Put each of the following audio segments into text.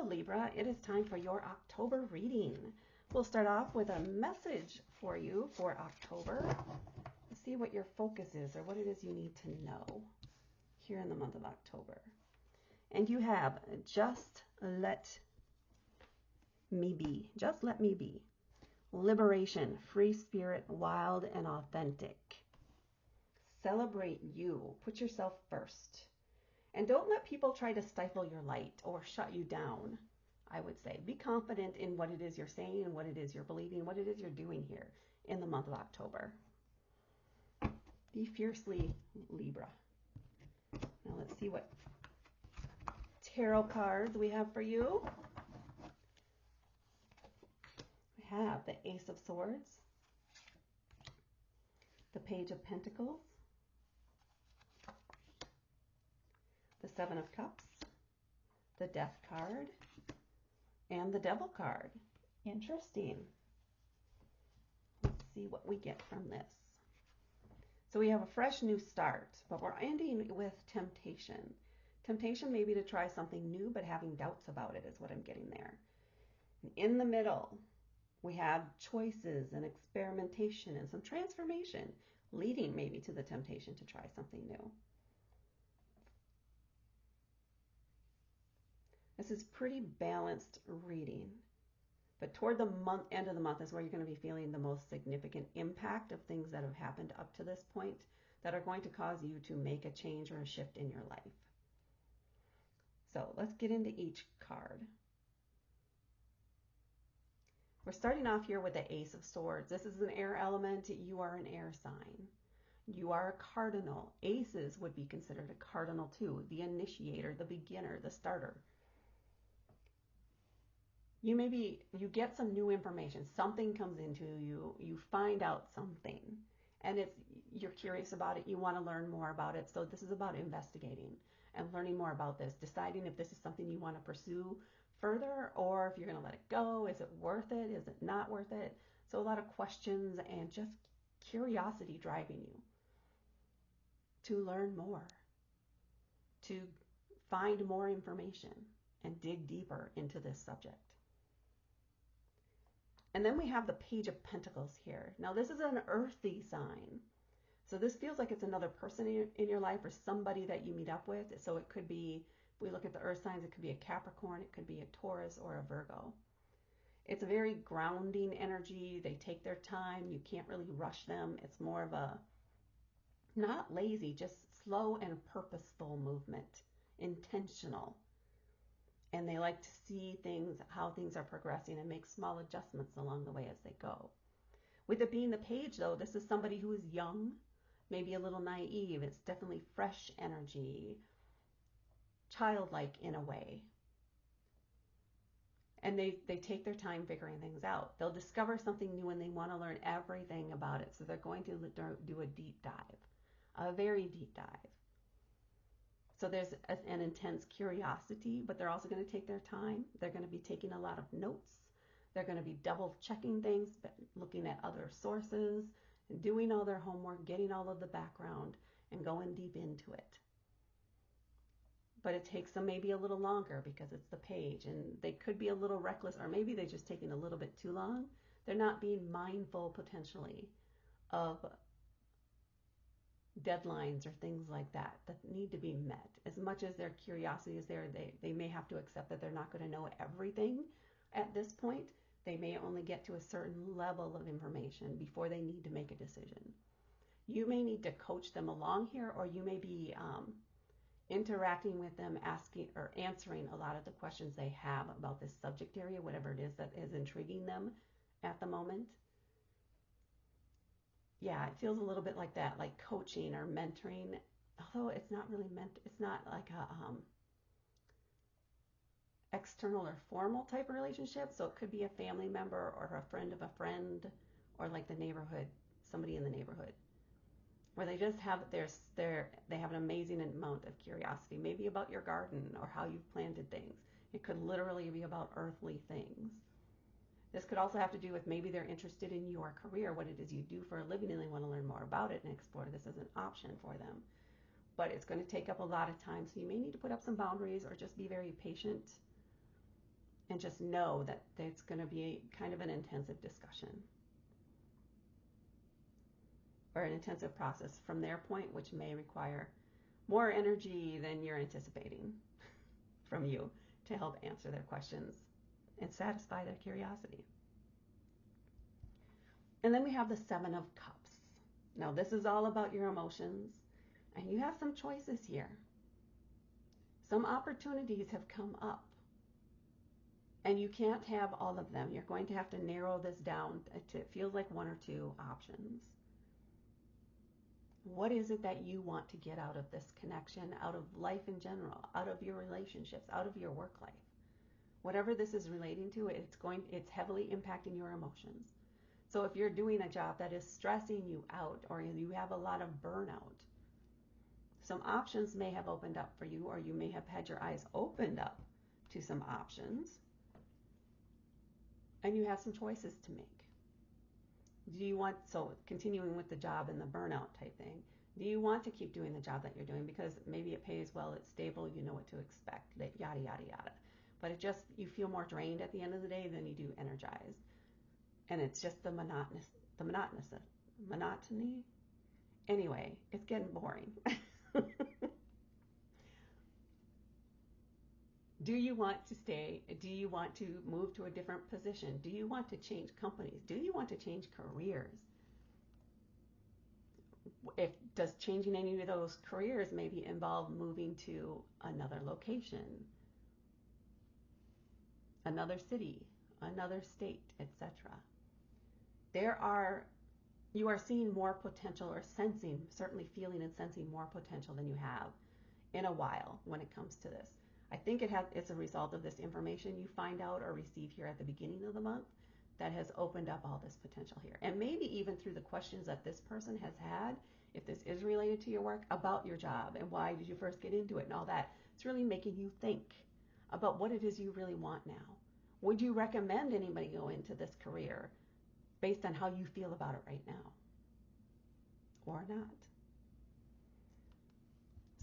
Libra, it is time for your October reading. We'll start off with a message for you for October. Let's see what your focus is or what it is you need to know here in the month of October. And you have just let me be. Just let me be. Liberation, free spirit, wild and authentic. Celebrate you. Put yourself first. And don't let people try to stifle your light or shut you down, I would say. Be confident in what it is you're saying and what it is you're believing, what it is you're doing here in the month of October. Be fiercely Libra. Now let's see what tarot cards we have for you. We have the Ace of Swords, the Page of Pentacles, the Seven of Cups, the Death card, and the Devil card. Interesting. Let's see what we get from this. So we have a fresh new start, but we're ending with temptation. Temptation maybe to try something new, but having doubts about it is what I'm getting there. And in the middle, we have choices and experimentation and some transformation, leading maybe to the temptation to try something new. This is pretty balanced reading, but toward the end of the month is where you're going to be feeling the most significant impact of things that have happened up to this point that are going to cause you to make a change or a shift in your life. So let's get into each card. We're starting off here with the Ace of Swords. This is an air element. You are an air sign. You are a cardinal. Aces would be considered a cardinal too, the initiator, the beginner, the starter. You get some new information, something comes into you, you find out something, and you're curious about it, you want to learn more about it. So this is about investigating and learning more about this, deciding if this is something you want to pursue further or if you're going to let it go. Is it worth it? Is it not worth it? So a lot of questions and just curiosity driving you to learn more, to find more information and dig deeper into this subject. And then we have the Page of Pentacles here. Now this is an earthy sign. So this feels like it's another person in your life or somebody that you meet up with. So it could be, if we look at the earth signs, it could be a Capricorn, it could be a Taurus or a Virgo. It's a very grounding energy. They take their time. You can't really rush them. It's more of a, not lazy, just slow and purposeful movement, intentional. And they like to see things, how things are progressing and make small adjustments along the way as they go. With it being the Page though, this is somebody who is young, maybe a little naive. It's definitely fresh energy, childlike in a way. And they take their time figuring things out. They'll discover something new and they want to learn everything about it. So they're going to do a deep dive, a very deep dive. So there's an intense curiosity, but they're also going to take their time. They're going to be taking a lot of notes. They're going to be double checking things, looking at other sources, doing all their homework, getting all of the background, and going deep into it. But it takes them maybe a little longer because it's the Page, and they could be a little reckless, or maybe they're just taking a little bit too long. They're not being mindful potentially of deadlines or things like that need to be met. As much as their curiosity is there, they may have to accept that they're not going to know everything at this point. They may only get to a certain level of information before they need to make a decision. You may need to coach them along here, or you may be interacting with them, asking or answering a lot of the questions they have about this subject area, whatever it is that is intriguing them at the moment. Yeah, it feels a little bit like that, like coaching or mentoring, although it's not really it's not like a external or formal type of relationship. So it could be a family member or a friend of a friend, or like the neighborhood, somebody in the neighborhood, where they just have they have an amazing amount of curiosity, maybe about your garden or how you've planted things. It could literally be about earthly things. This could also have to do with maybe they're interested in your career, what it is you do for a living, and they want to learn more about it and explore this as an option for them. But it's going to take up a lot of time, so you may need to put up some boundaries or just be very patient and just know that it's going to be kind of an intensive discussion or an intensive process from their point, which may require more energy than you're anticipating from you to help answer their questions and satisfy their curiosity. And then we have the Seven of Cups. Now this is all about your emotions, and you have some choices here. Some opportunities have come up, and you can't have all of them. You're going to have to narrow this down to, it feels like one or two options. What is it that you want to get out of this connection, out of life in general, out of your relationships, out of your work life? Whatever this is relating to, it's heavily impacting your emotions. So if you're doing a job that is stressing you out, or you have a lot of burnout, some options may have opened up for you, or you may have had your eyes opened up to some options, and you have some choices to make. Do you want, so continuing with the job and the burnout type thing, do you want to keep doing the job that you're doing because maybe it pays well, it's stable, you know what to expect, yada, yada, yada. But it just, you feel more drained at the end of the day than you do energized. And it's just the monotony. Anyway, it's getting boring. Do you want to stay? Do you want to move to a different position? Do you want to change companies? Do you want to change careers? Does changing any of those careers maybe involve moving to another location, another city, another state, etc.? You are seeing more potential, or sensing, certainly feeling and sensing more potential than you have in a while when it comes to this. I think it's a result of this information you find out or receive here at the beginning of the month that has opened up all this potential here. And maybe even through the questions that this person has had, if this is related to your work, about your job and why did you first get into it and all that. It's really making you think about what it is you really want now. Would you recommend anybody go into this career based on how you feel about it right now, or not?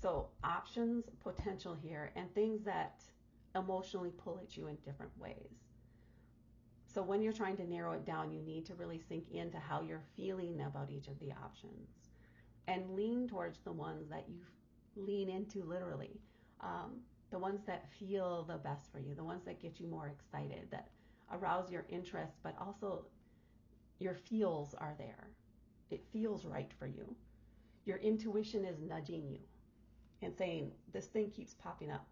So options, potential here, and things that emotionally pull at you in different ways. So when you're trying to narrow it down, you need to really sink into how you're feeling about each of the options and lean towards the ones that you lean into literally, the ones that feel the best for you, the ones that get you more excited, that arouse your interest, but also your feels are there. It feels right for you. Your intuition is nudging you and saying, this thing keeps popping up.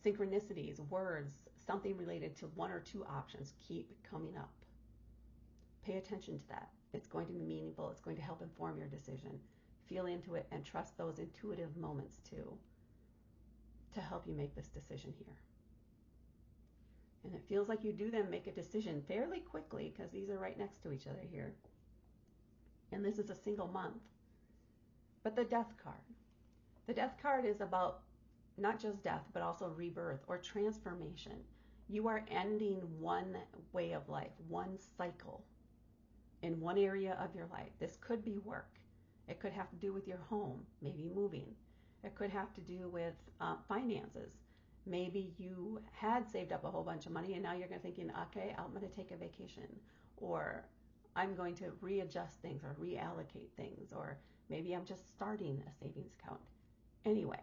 Synchronicities, words, something related to one or two options keep coming up. Pay attention to that. It's going to be meaningful. It's going to help inform your decision. Feel into it and trust those intuitive moments too to help you make this decision here. And it feels like you do then make a decision fairly quickly because these are right next to each other here. And this is a single month. But the Death card. The Death card is about not just death, but also rebirth or transformation. You are ending one way of life, one cycle in one area of your life. This could be work. It could have to do with your home, maybe moving. It could have to do with finances. Maybe you had saved up a whole bunch of money and now you're thinking, okay, I'm going to take a vacation, or I'm going to readjust things or reallocate things, or maybe I'm just starting a savings account. Anyway,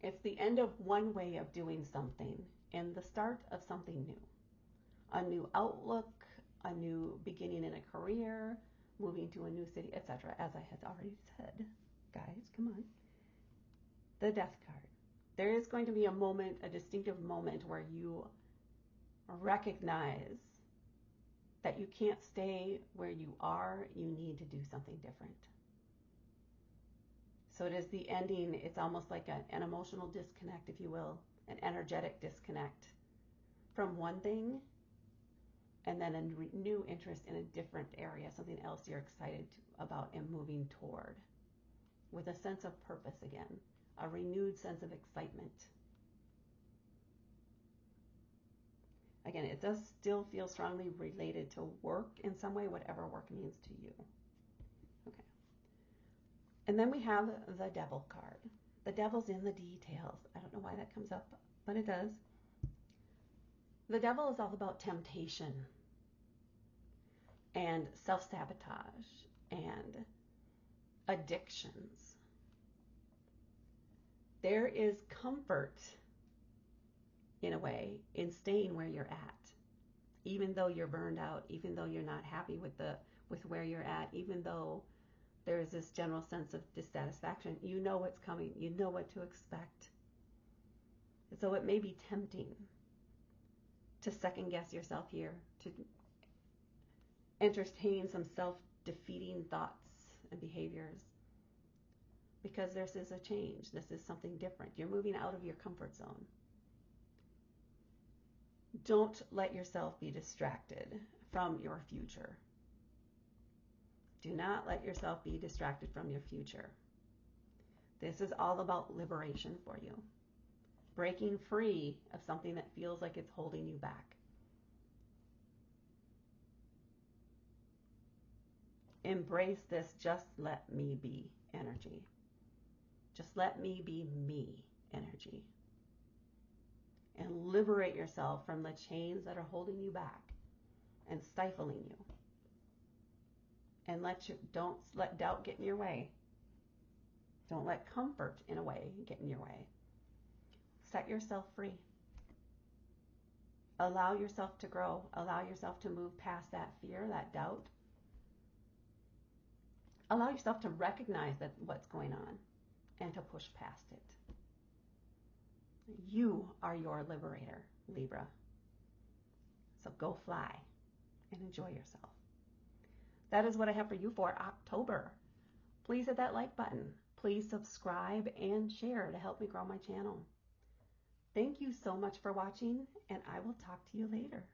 it's the end of one way of doing something and the start of something new. A new outlook, a new beginning in a career, moving to a new city, etc. As I had already said. Guys, come on. The Death card. There is going to be a moment, a distinctive moment where you recognize that you can't stay where you are. You need to do something different. So it is the ending. It's almost like an emotional disconnect, if you will, an energetic disconnect from one thing, and then a new interest in a different area, something else you're excited about and moving toward, with a sense of purpose again, a renewed sense of excitement. Again, it does still feel strongly related to work in some way, whatever work means to you. Okay. And then we have the Devil card. The devil's in the details. I don't know why that comes up, but it does. The devil is all about temptation and self-sabotage and addictions. There is comfort, in a way, in staying where you're at, even though you're burned out, even though you're not happy with where you're at, even though there's this general sense of dissatisfaction. You know what's coming. You know what to expect. And so it may be tempting to second guess yourself here, to entertain some self-defeating thoughts and behaviors, because this is a change. This is something different. You're moving out of your comfort zone. Don't let yourself be distracted from your future. Do not let yourself be distracted from your future. This is all about liberation for you. Breaking free of something that feels like it's holding you back. Embrace this just let me be energy. Just let me be me energy. And liberate yourself from the chains that are holding you back and stifling you. And don't let doubt get in your way. Don't let comfort, in a way, get in your way. Set yourself free. Allow yourself to grow. Allow yourself to move past that fear, that doubt. Allow yourself to recognize what's going on and to push past it. You are your liberator, Libra. So go fly and enjoy yourself. That is what I have for you for October. Please hit that like button. Please subscribe and share to help me grow my channel. Thank you so much for watching, and I will talk to you later.